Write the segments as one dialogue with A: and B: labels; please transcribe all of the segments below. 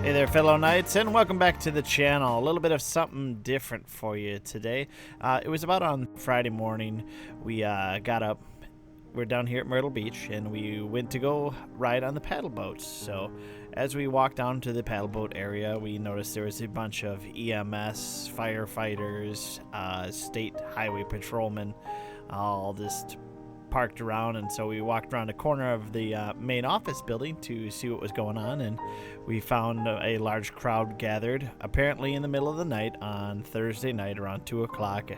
A: Hey there, fellow Knights, and welcome back to the channel. A little bit of something different for you today. It was about on Friday morning. We got up. We're down here at Myrtle Beach, and we went to go ride on the paddle boats. So as we walked down to the paddle boat area, we noticed there was a bunch of EMS, firefighters, state highway patrolmen, all just parked around. And so we walked around the corner of the main office building to see what was going on, and we found a large crowd gathered apparently in the middle of the night on Thursday night around 2 o'clock.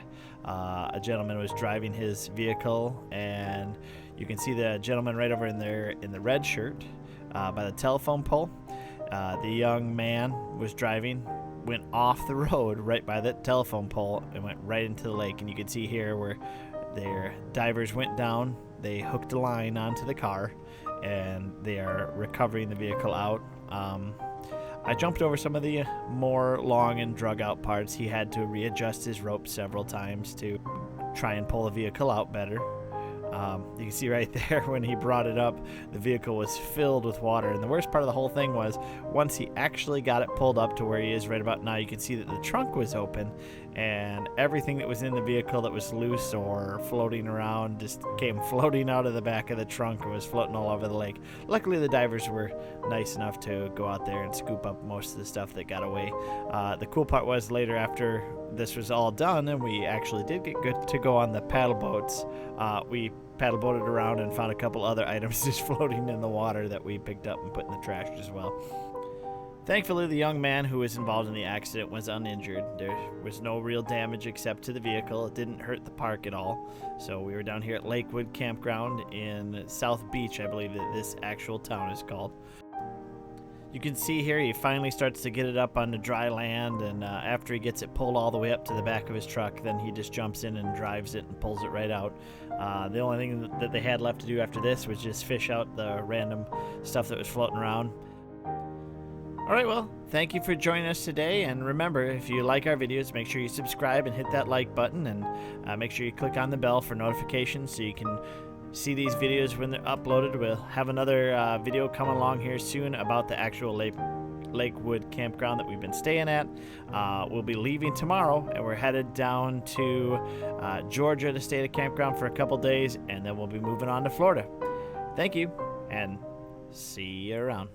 A: A gentleman was driving his vehicle, and you can see the gentleman right over in there in the red shirt by the telephone pole. The young man was driving, went off the road right by the telephone pole and went right into the lake. And you can see here where their divers went down, they hooked a line onto the car, and they are recovering the vehicle out. I jumped over some of the more long and drug out parts. He had to readjust his rope several times to try and pull the vehicle out better. You can see right there when he brought it up, the vehicle was filled with water. And the worst part of the whole thing was once he actually got it pulled up to where he is right about now, you can see that the trunk was open, and everything that was in the vehicle that was loose or floating around just came floating out of the back of the trunk and was floating all over the lake. Luckily, the divers were nice enough to go out there and scoop up most of the stuff that got away. The cool part was later, after this was all done and we actually did get good to go on the paddle boats, we paddle boated around and found a couple other items just floating in the water that we picked up and put in the trash as well. Thankfully, the young man who was involved in the accident was uninjured. There was no real damage except to the vehicle. It didn't hurt the park at all. So we were down here at Lakewood Campground in South Beach, I believe that this actual town is called. You can see here he finally starts to get it up on the dry land, and after he gets it pulled all the way up to the back of his truck, then he just jumps in and drives it and pulls it right out. The only thing that they had left to do after this was just fish out the random stuff that was floating around. Alright, well, thank you for joining us today, and remember, if you like our videos, make sure you subscribe and hit that like button, and make sure you click on the bell for notifications so you can see these videos when they're uploaded. We'll have another video coming along here soon about the actual Lakewood Campground that we've been staying at. We'll be leaving tomorrow, and we're headed down to Georgia to stay at a campground for a couple days, and then we'll be moving on to Florida. Thank you, and see you around.